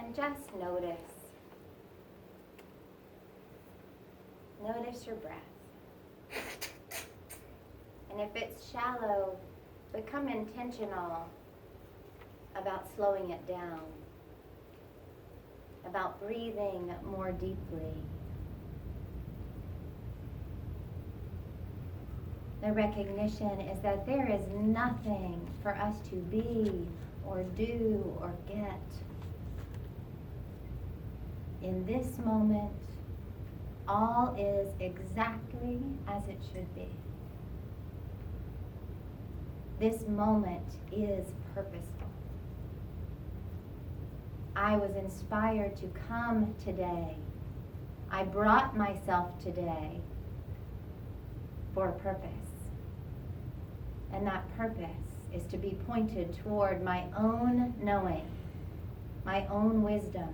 and just notice. Notice your breath. And if it's shallow, become intentional about slowing it down, about breathing more deeply. The recognition is that there is nothing for us to be or do or get. In this moment, all is exactly as it should be. This moment is purposeful. I was inspired to come today. I brought myself today for a purpose. And that purpose is to be pointed toward my own knowing, my own wisdom.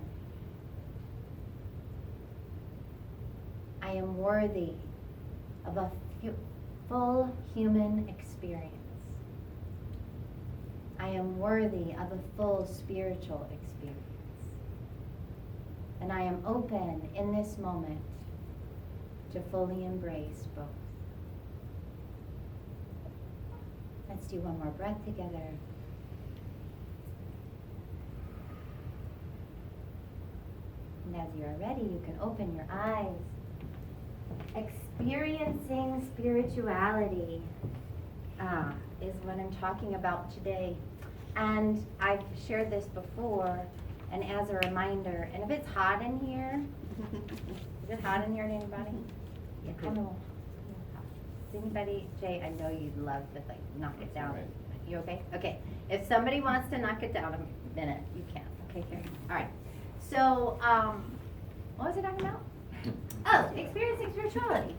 I am worthy of a full human experience. I am worthy of a full spiritual experience. And I am open in this moment to fully embrace both. Let's do one more breath together. And as you are ready, you can open your eyes. Experiencing spirituality is what I'm talking about today. And I've shared this before, and as a reminder, and if it's hot in here, is it hot in here to anybody? Yeah, kind of. Does anybody, Jay, I know you'd love to knock it down. Right. You okay? Okay. If somebody wants to knock it down a minute, you can. Okay, here. All right. So, what was I talking about? Oh, experiencing spirituality.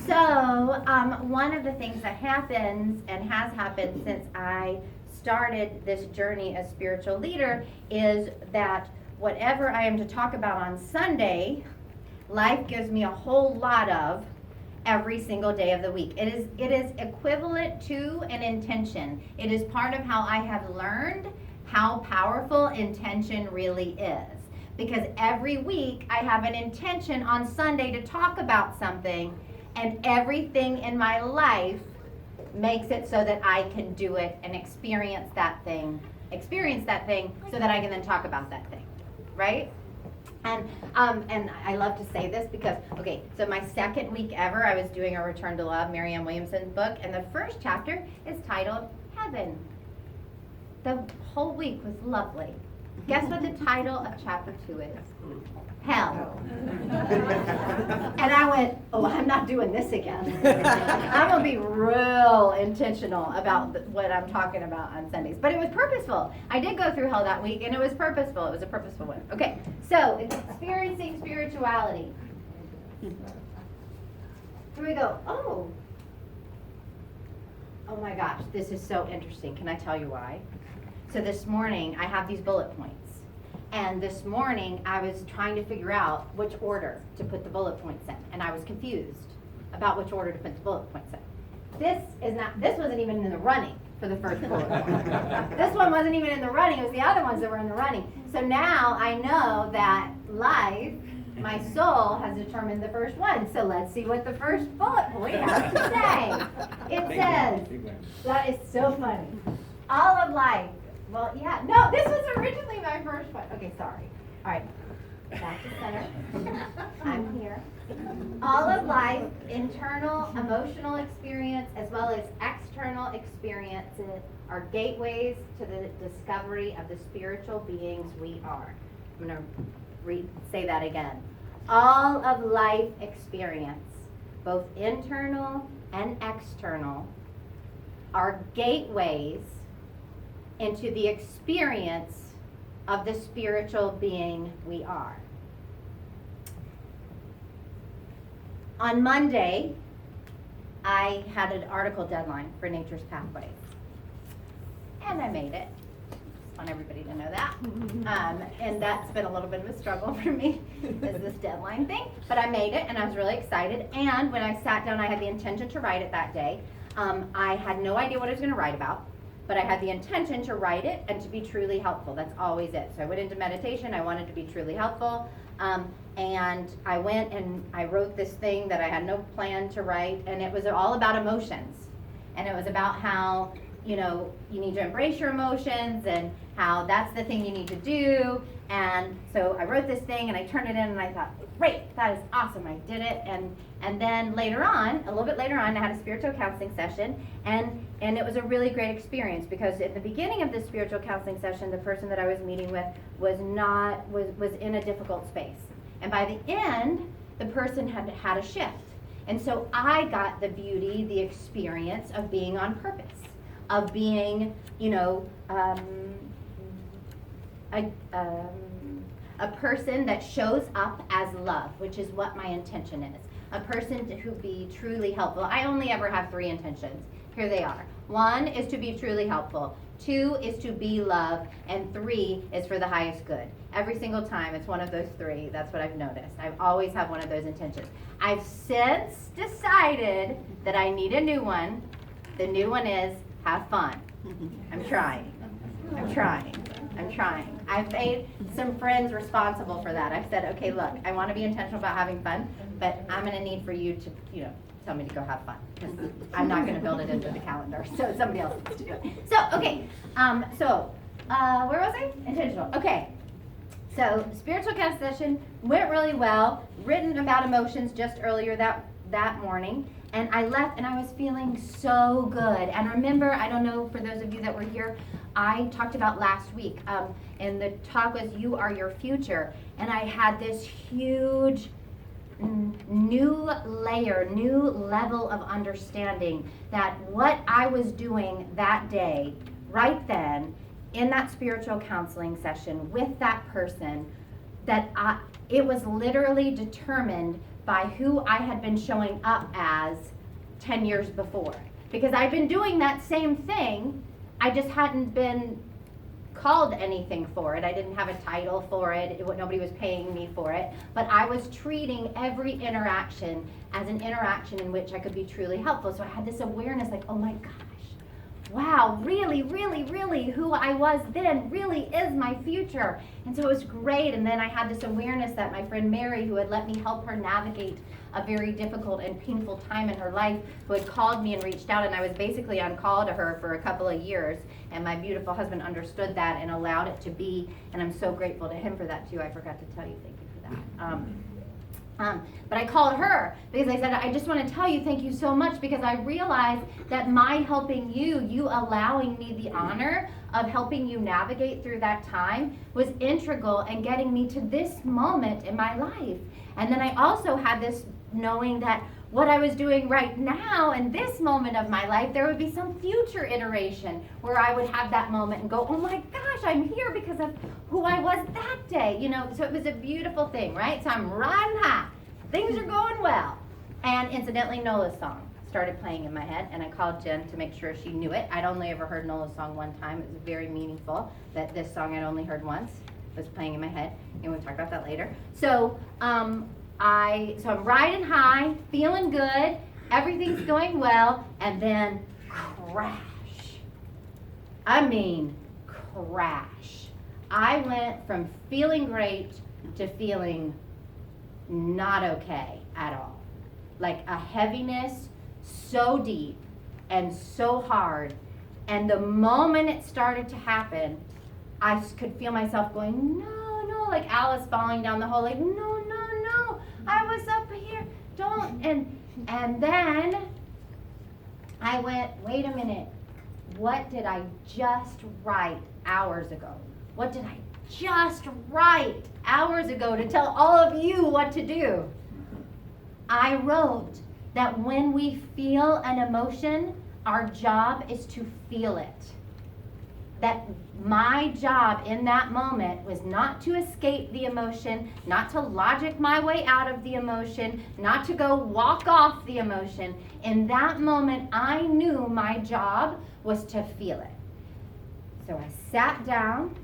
So, one of the things that happens and has happened since I started this journey as spiritual leader is that whatever I am to talk about on Sunday, life gives me a whole lot of every single day of the week. It is equivalent to an intention. It is part of how I have learned how powerful intention really is. Because every week I have an intention on Sunday to talk about something, and everything in my life makes it so that I can do it and experience that thing so that I can then talk about that thing, right? And I love to say this because, okay, so my second week ever, I was doing a Return to Love, Marianne Williamson's book, and the first chapter is titled Heaven. The whole week was lovely. Guess what the title of chapter 2 is? Hell. And I went, oh, I'm not doing this again. I'm going to be real intentional about what I'm talking about on Sundays. But it was purposeful. I did go through hell that week, and it was purposeful. It was a purposeful one. Okay, so it's experiencing spirituality. Here we go. Oh my gosh, this is so interesting. Can I tell you why? So this morning, I have these bullet points. And this morning, I was trying to figure out which order to put the bullet points in. And I was confused about which order to put the bullet points in. This wasn't even in the running for the first bullet point. This one wasn't even in the running. It was the other ones that were in the running. So now I know that life, my soul, has determined the first one. So let's see what the first bullet point has to say. It says, that is so funny. All of life. Well, yeah. No, this was originally my first one. Okay, sorry. All right. Back to center. I'm here. All of life, internal, emotional experience, as well as external experiences, are gateways to the discovery of the spiritual beings we are. I'm going to say that again. All of life experience, both internal and external, are gateways into the experience of the spiritual being we are. On Monday, I had an article deadline for Nature's Pathways. And I made it. Just want everybody to know that. And that's been a little bit of a struggle for me, is this deadline thing. But I made it, and I was really excited. And when I sat down, I had the intention to write it that day. I had no idea what I was going to write about. but I had the intention to write it and to be truly helpful. That's always it. So I went into meditation. I wanted to be truly helpful. And I went and I wrote this thing that I had no plan to write, and it was all about emotions. And it was about how, you know, you need to embrace your emotions and how that's the thing you need to do. And so I wrote this thing and I turned it in and I thought, great, that is awesome, I did it. And then later on, a little bit later on, I had a spiritual counseling session, and it was a really great experience, because at the beginning of this spiritual counseling session, the person that I was meeting with was in a difficult space. And by the end, the person had a shift. And so I got the beauty, the experience of being on purpose, of being, you know, a person that shows up as love, which is what my intention is. A person who be truly helpful. I only ever have 3 intentions. Here they are. 1 is to be truly helpful. 2 is to be love. And 3 is for the highest good. Every single time it's one of those 3. That's what I've noticed. I always have one of those intentions. I've since decided that I need a new one. The new one is have fun. I'm trying. I've made some friends responsible for that. I've said, okay, look, I want to be intentional about having fun, but I'm going to need for you to, you know, tell me to go have fun, because I'm not going to build it into the calendar, so somebody else needs to do it. So, okay, where was I? Intentional. Okay, so spiritual cast session went really well, written about emotions just earlier that morning. And I left and I was feeling so good. And remember, I don't know, for those of you that were here, I talked about last week, and the talk was You Are Your Future. And I had this huge new layer, new level of understanding that what I was doing that day, right then, in that spiritual counseling session with that person, that it was literally determined by who I had been showing up as 10 years before. Because I'd been doing that same thing, I just hadn't been called anything for it. I didn't have a title for it. Nobody was paying me for it. But I was treating every interaction as an interaction in which I could be truly helpful. So I had this awareness like, oh my gosh, wow, really, really, really, who I was then really is my future. And so it was great. And then I had this awareness that my friend Mary, who had let me help her navigate a very difficult and painful time in her life, who had called me and reached out, and I was basically on call to her for a couple of years, and my beautiful husband understood that and allowed it to be, and I'm so grateful to him for that too. I forgot to tell you, thank you for that. But I called her because I said, I just want to tell you thank you so much, because I realized that my helping you allowing me the honor of helping you navigate through that time was integral in getting me to this moment in my life. And then I also had this knowing that what I was doing right now in this moment of my life, there would be some future iteration where I would have that moment and go, oh my gosh, I'm here because of who I was that day. You know, so it was a beautiful thing, right? So I'm riding high. Things are going well. And incidentally, Nola's song started playing in my head, and I called Jen to make sure she knew it. I'd only ever heard Nola's song one time. It was very meaningful that this song I'd only heard once was playing in my head, and we'll talk about that later. So I'm riding high, feeling good, everything's going well, and then crash. I mean, crash. I went from feeling great to feeling not okay at all. Like a heaviness so deep and so hard. And the moment it started to happen, I could feel myself going, no, like Alice falling down the hole, like, no, I was up here, don't. And then I went, wait a minute, what did I just write hours ago? What did I just write hours ago to tell all of you what to do? I wrote that when we feel an emotion, our job is to feel it. That my job in that moment was not to escape the emotion, not to logic my way out of the emotion, not to go walk off the emotion. In that moment, I knew my job was to feel it. So I sat down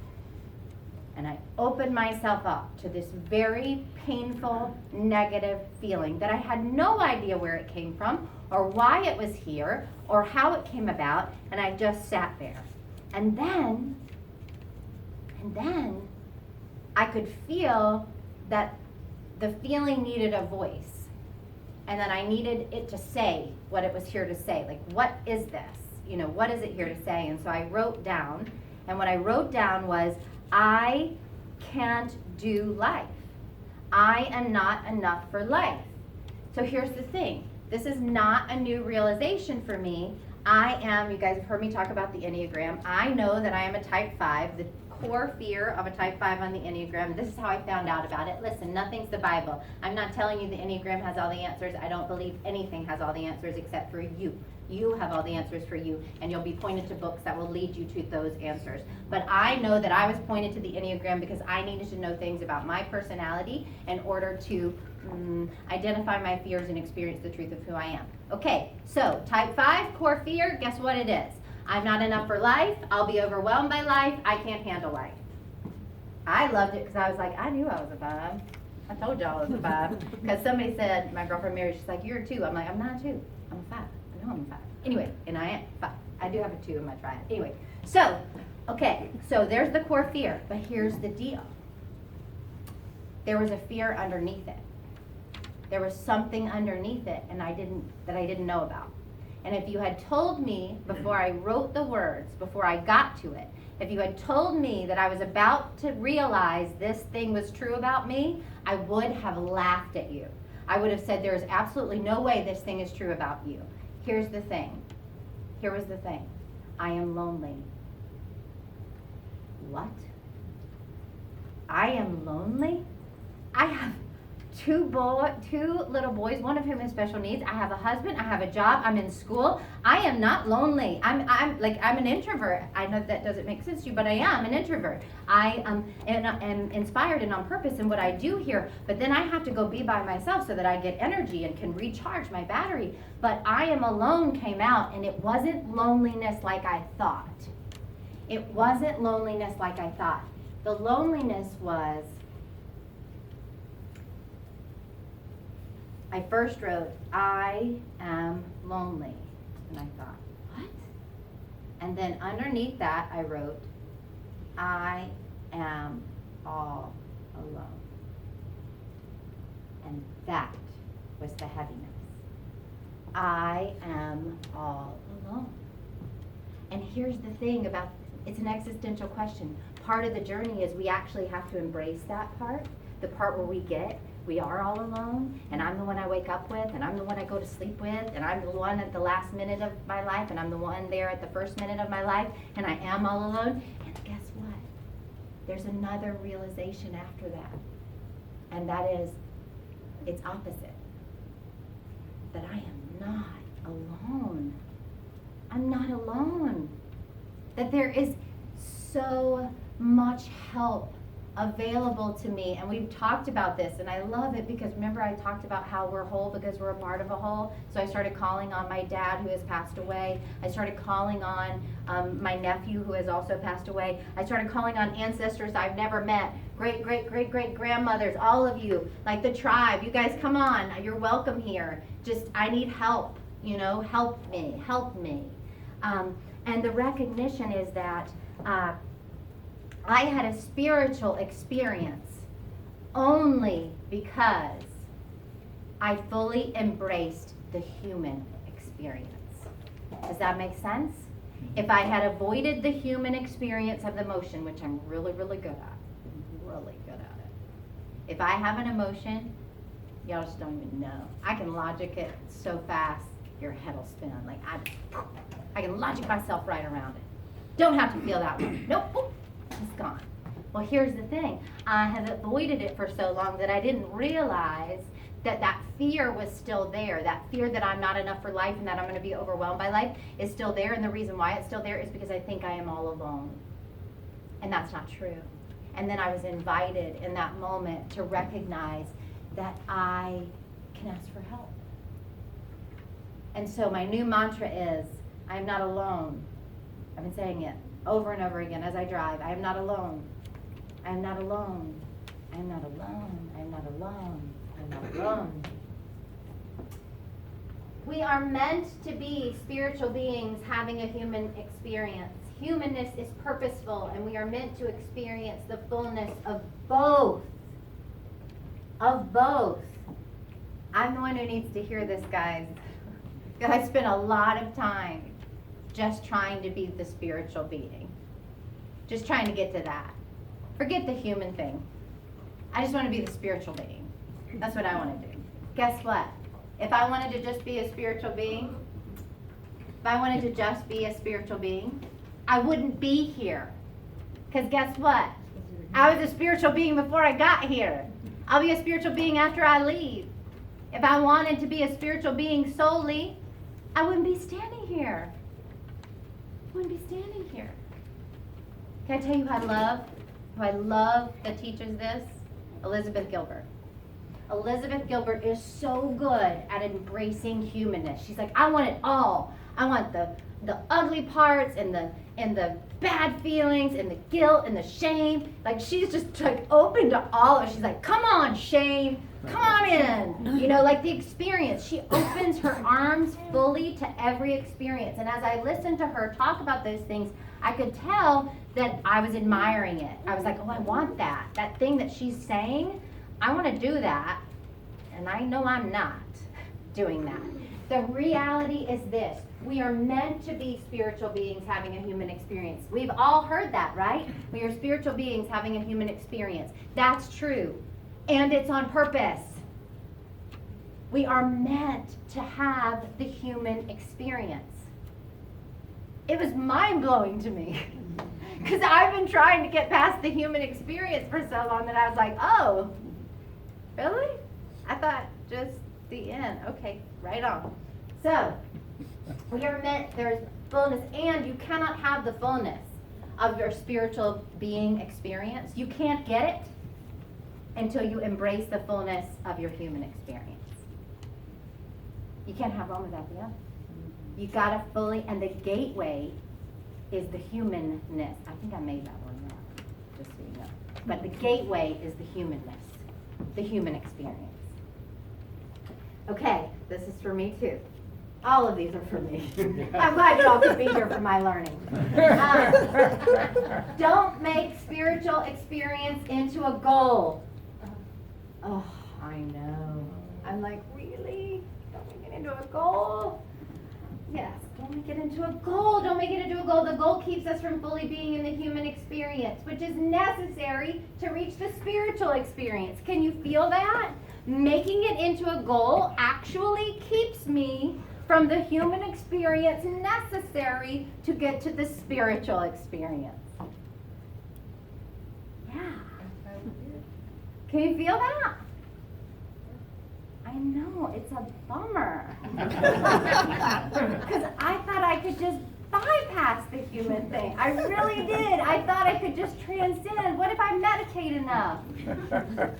and I opened myself up to this very painful, negative feeling that I had no idea where it came from or why it was here or how it came about, and I just sat there. And then I could feel that the feeling needed a voice. And that I needed it to say what it was here to say. Like, what is this? You know, what is it here to say? And so I wrote down, and what I wrote down was, I can't do life. I am not enough for life. So here's the thing. This is not a new realization for me. You guys have heard me talk about the Enneagram. I know that I am a type 5, the core fear of a type 5 on the Enneagram. This is how I found out about it. Listen, nothing's the Bible. I'm not telling you the Enneagram has all the answers. I don't believe anything has all the answers except for you. You have all the answers for you, and you'll be pointed to books that will lead you to those answers. But I know that I was pointed to the Enneagram because I needed to know things about my personality in order to identify my fears and experience the truth of who I am. Okay, so type 5, core fear, guess what it is? I'm not enough for life. I'll be overwhelmed by life. I can't handle life. I loved it because I was like, I knew I was a 5. I told y'all I was a 5. Because somebody said, my girlfriend Mary, she's like, you're a 2. I'm like, I'm not a 2. I'm a 5. I know I'm a 5. Anyway, and I am 5. I do have a 2 in my triad. Anyway, so, okay, so there's the core fear. But here's the deal. There was a fear underneath it. There was something underneath it and I didn't know about. And if you had told me before I wrote the words, before I got to it, if you had told me that I was about to realize this thing was true about me, I would have laughed at you. I would have said there is absolutely no way this thing is true about you. Here's the thing. Here was the thing. I am lonely. What? I am lonely? I have two little boys, one of whom has special needs. I have a husband, I have a job, I'm in school. I am not lonely. I'm an introvert. I know that doesn't make sense to you, but I am an introvert. I am inspired and on purpose in what I do here, but then I have to go be by myself so that I get energy and can recharge my battery. But I am alone came out, and it wasn't loneliness like I thought. It wasn't loneliness like I thought. The loneliness was, I first wrote, I am lonely. And I thought, what? And then underneath that, I wrote, I am all alone. And that was the heaviness. I am all alone. And here's the thing about, it's an existential question. Part of the journey is we actually have to embrace that part, the part where we are all alone, and I'm the one I wake up with, and I'm the one I go to sleep with, and I'm the one at the last minute of my life, and I'm the one there at the first minute of my life, and I am all alone. And guess what? There's another realization after that, and that is, it's opposite. That I am not alone. I'm not alone. That there is so much help available to me, and we've talked about this, and I love it because remember I talked about how we're whole because we're a part of a whole. So I started calling on my dad who has passed away. I started calling on my nephew who has also passed away. I started calling on ancestors I've never met, great grandmothers, all of you, like the tribe. You guys come on, you're welcome here. Just I need help, help me. And the recognition is that I had a spiritual experience only because I fully embraced the human experience. Does that make sense? If I had avoided the human experience of the emotion, which I'm really good at it. If I have an emotion, y'all just don't even know. I can logic it so fast, your head will spin. Like I can logic myself right around it. Don't have to feel that one. Nope. It's gone. Well, here's the thing. I have avoided it for so long that I didn't realize that fear was still there. That fear that I'm not enough for life and that I'm going to be overwhelmed by life is still there. And the reason why it's still there is because I think I am all alone. And that's not true. And then I was invited in that moment to recognize that I can ask for help. And so my new mantra is, I am not alone. I've been saying it over and over again as I drive. I am not alone. I am not alone. I am not alone. I am not alone. I am not alone. We are meant to be spiritual beings having a human experience humanness is purposeful, and we are meant to experience the fullness of both. Of both. I'm the one who needs to hear this, guys. I spent a lot of time just trying to be the spiritual being. Just trying to get to that. Forget the human thing. I just want to be the spiritual being. That's what I want to do. Guess what? If I wanted to just be a spiritual being, I wouldn't be here. Because guess what? I was a spiritual being before I got here. I'll be a spiritual being after I leave. If I wanted to be a spiritual being solely, I wouldn't be standing here. Can I tell you who I love that teaches this? Elizabeth Gilbert. Elizabeth Gilbert is so good at embracing humanness. She's like, I want it all. I want the ugly parts and the bad feelings and the guilt and the shame. Like, she's just like open to all of it. She's like, come on, shame. Come on in. You know, like the experience. She opens her arms fully to every experience. And as I listened to her talk about those things, I could tell that I was admiring it. I was like, oh, I want that. That thing that she's saying, I want to do that. And I know I'm not doing that. The reality is this. We are meant to be spiritual beings having a human experience. We've all heard that, right? We are spiritual beings having a human experience. That's true. And it's on purpose. We are meant to have the human experience. It was mind-blowing to me. Because I've been trying to get past the human experience for so long that I was like, oh, really? I thought just the end. Okay, right on. So, we are meant, there's fullness, and you cannot have the fullness of your spiritual being experience. You can't get it until you embrace the fullness of your human experience. You can't have one without the other. You gotta fully, and the gateway is the humanness. I think I made that one up, just so you know. But the gateway is the humanness, the human experience. Okay, this is for me too. All of these are for me. I'm glad you all could be here for my learning. Don't make spiritual experience into a goal. Oh, I know. I'm like, really? Don't make it into a goal? Yes, don't make it into a goal. Don't make it into a goal. The goal keeps us from fully being in the human experience, which is necessary to reach the spiritual experience. Can you feel that? Making it into a goal actually keeps me from the human experience necessary to get to the spiritual experience. Yeah. Can you feel that? I know, it's a bummer. Because I thought I could just bypass the human thing. I really did. I thought I could just transcend. What if I meditate enough?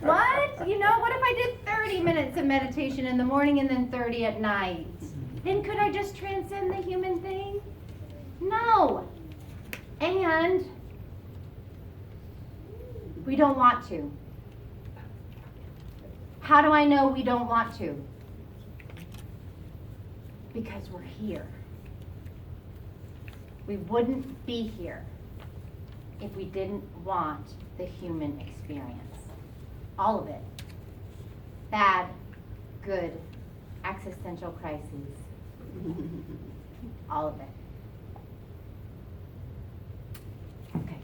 What? You know, what if I did 30 minutes of meditation in the morning and then 30 at night? Then could I just transcend the human thing? No. And we don't want to. How do I know we don't want to? Because we're here. We wouldn't be here if we didn't want the human experience. All of it. Bad, good, existential crises. All of it. Okay.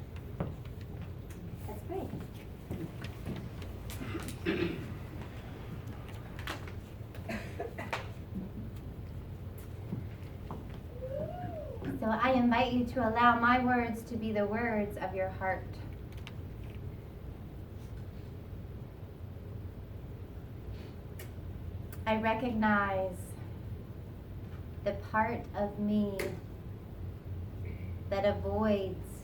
That's great. So I invite you to allow my words to be the words of your heart. I recognize the part of me that avoids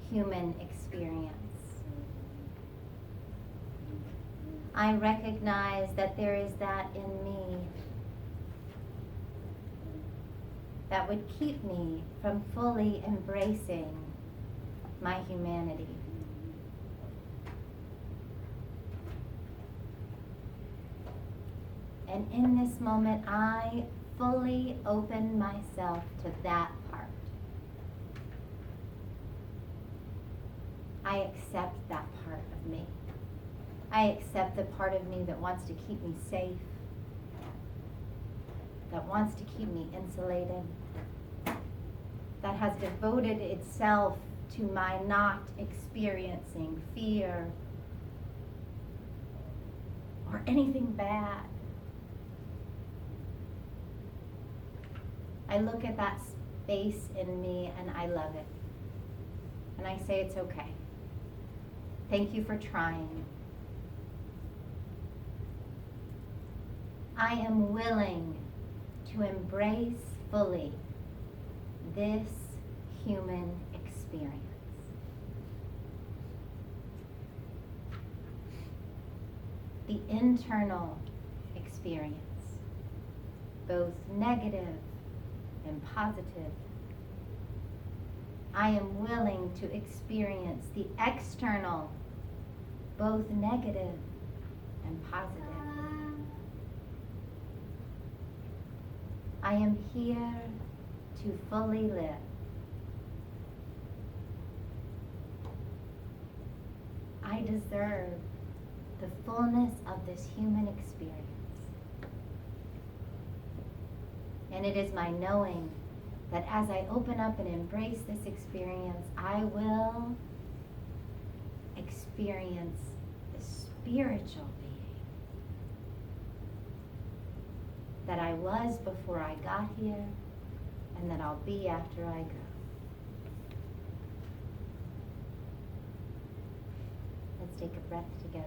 human experience. I recognize that there is that in me that would keep me from fully embracing my humanity. And in this moment, I fully open myself to that part. I accept that part of me. I accept the part of me that wants to keep me safe, that wants to keep me insulated, that has devoted itself to my not experiencing fear or anything bad. I look at that space in me and I love it. And I say it's okay. Thank you for trying. I am willing to embrace fully this human experience. The internal experience, both negative and positive. I am willing to experience the external, both negative and positive. I am here to fully live. I deserve the fullness of this human experience. And it is my knowing that as I open up and embrace this experience, I will experience the spiritual being that I was before I got here and that I'll be after I go. Let's take a breath together.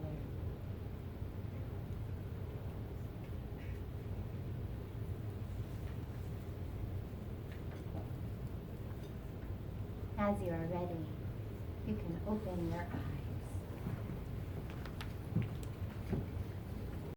As you are ready, you can open your eyes.